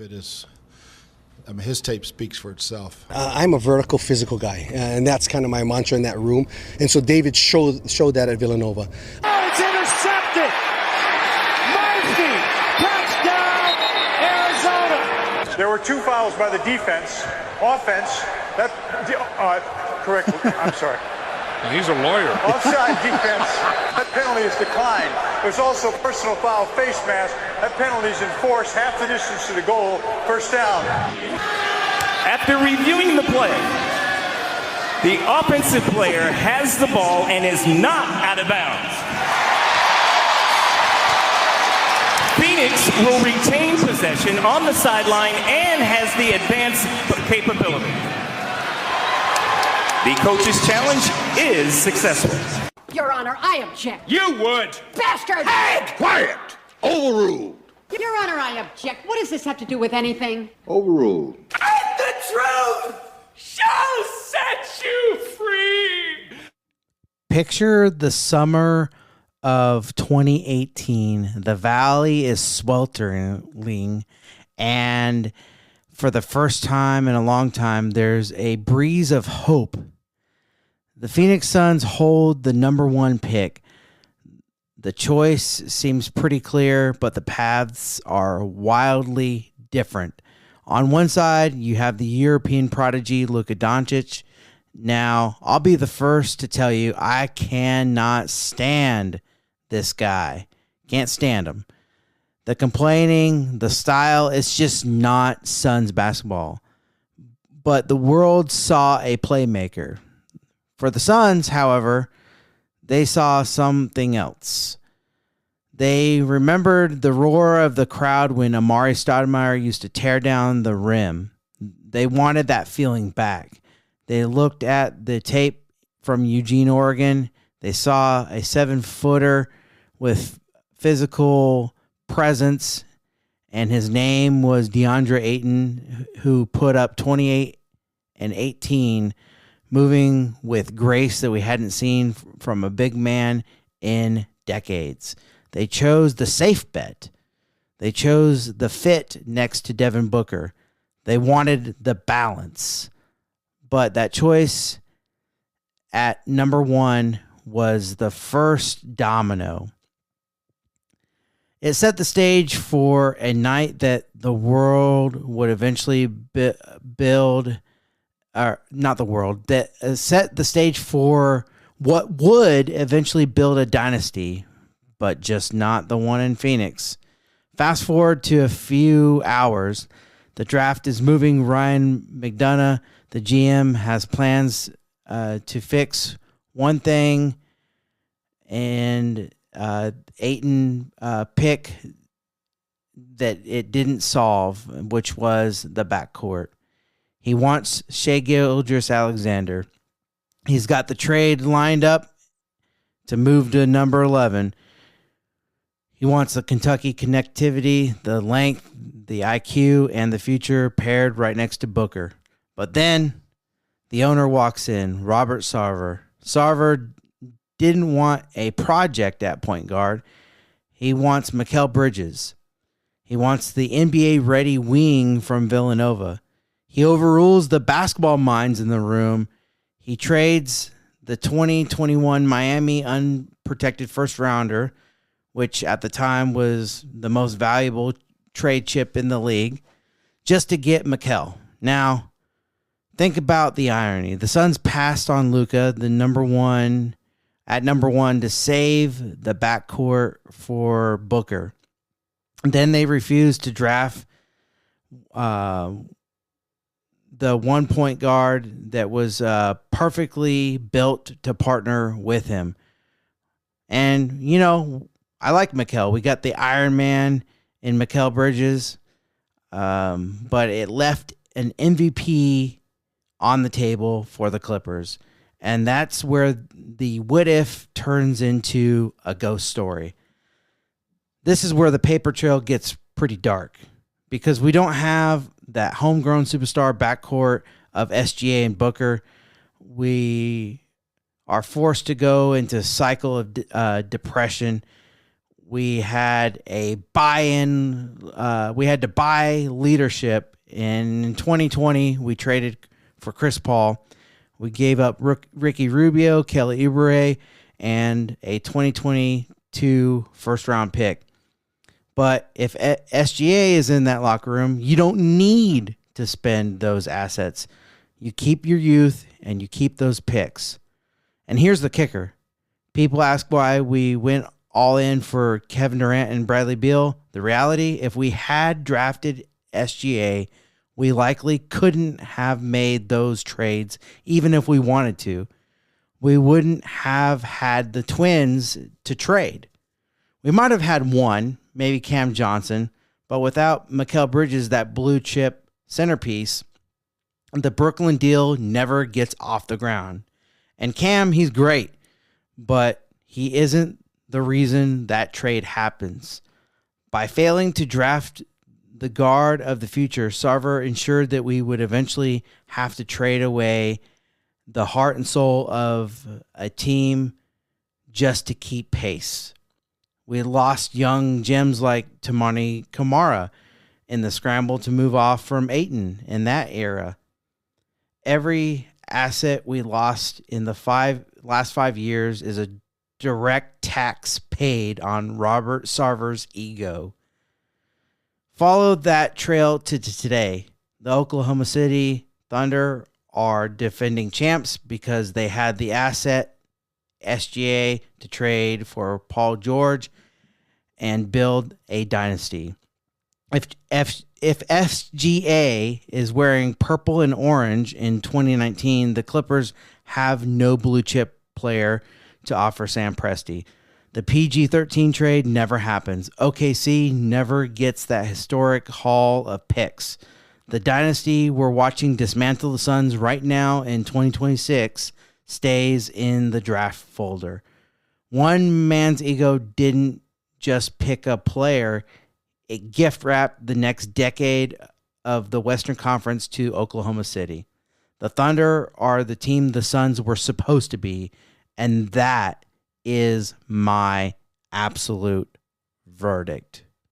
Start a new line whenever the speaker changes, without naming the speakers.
It is, I mean, his tape speaks for itself.
I'm a vertical physical guy, and that's kind of my mantra in that room. And so David showed that at Villanova.
Oh, it's intercepted! Murphy! Touchdown, Arizona!
There were 2 fouls by the defense. Offense, correct, I'm sorry.
He's a lawyer.
Offside defense, that penalty is declined. There's also personal foul face mask. That penalty is enforced half the distance to the goal, first down.
After reviewing the play, the offensive player has the ball and is not out of bounds. Phoenix will retain possession on the sideline and has the advanced capability. The coach's challenge is successful.
Your Honor, I object.
You would!
Bastard!
Hey! Quiet! Overruled!
Your Honor, I object. What does this have to do with anything?
Overruled.
And the truth shall set you free!
Picture the summer of 2018. The valley is sweltering, and for the first time in a long time, there's a breeze of hope. The Phoenix Suns hold the number 1 pick. The choice seems pretty clear, but the paths are wildly different. On one side, you have the European prodigy Luka Doncic. Now, I'll be the first to tell you I cannot stand this guy. Can't stand him. The complaining, the style, it's just not Suns basketball. But the world saw a playmaker. For the Suns, however, they saw something else. They remembered the roar of the crowd when Amari Stoudemire used to tear down the rim. They wanted that feeling back. They looked at the tape from Eugene, Oregon. They saw a 7-footer with physical presence, and his name was DeAndre Ayton, who put up 28 and 18, moving with grace that we hadn't seen from a big man in decades. They chose the safe bet. They chose the fit next to Devin Booker. They wanted the balance. But that choice at number 1 was the first domino. It set the stage for a night that the world would eventually build, or not the world, that set the stage for what would eventually build a dynasty, but just not the one in Phoenix. Fast forward to a few hours. The draft is moving. Ryan McDonough, the GM, has plans to fix one thing, and Ayton pick that it didn't solve, which was the backcourt. He wants Shai Gilgeous-Alexander. He's got the trade lined up to move to number 11. He wants the Kentucky connectivity, the length, the IQ, and the future paired right next to Booker. But then the owner walks in, Robert Sarver. Sarver didn't want a project at point guard. He wants Mikal Bridges. He wants the NBA-ready wing from Villanova. He overrules the basketball minds in the room. He trades the 2021 Miami unprotected first-rounder, which at the time was the most valuable trade chip in the league, just to get Mikal. Now, think about the irony. The Suns passed on Luka, the number 1, at number 1 to save the backcourt for Booker. Then they refused to draft the 1-point guard that was perfectly built to partner with him. And, you know, I like Mikal. We got the Iron Man in Mikal Bridges, but it left an MVP on the table for the Clippers. And that's where the what if turns into a ghost story. This is where the paper trail gets pretty dark, because we don't have that homegrown superstar backcourt of SGA and Booker. We are forced to go into a cycle of depression. we had a buy-in. We had to buy leadership. In 2020, we traded for Chris Paul. We gave up Ricky Rubio, Kelly Oubre, and a 2022 first-round pick. But if SGA is in that locker room, you don't need to spend those assets. You keep your youth and you keep those picks. And here's the kicker. People ask why we went all in for Kevin Durant and Bradley Beal. The reality, if we had drafted SGA, we likely couldn't have made those trades even if we wanted to. We wouldn't have had the Twins to trade. We might have had one, maybe Cam Johnson, but without Mikal Bridges, that blue chip centerpiece, the Brooklyn deal never gets off the ground. And Cam, he's great, but he isn't the reason that trade happens. By failing to draft the guard of the future, Sarver ensured that we would eventually have to trade away the heart and soul of a team just to keep pace. We lost young gems like Tamani Kamara in the scramble to move off from Ayton in that era. Every asset we lost in the last 5 years is a direct tax paid on Robert Sarver's ego. Follow that trail to today. The Oklahoma City Thunder are defending champs because they had the asset SGA to trade for Paul George and build a dynasty. If SGA is wearing purple and orange in 2019, the Clippers have no blue chip player to offer Sam Presti. The PG-13 trade never happens. OKC never gets that historic haul of picks. The dynasty we're watching dismantle the Suns right now in 2026 stays in the draft folder. One man's ego didn't just pick a player. It gift wrapped the next decade of the Western Conference to Oklahoma City. The Thunder are the team the Suns were supposed to be, and that is my absolute verdict.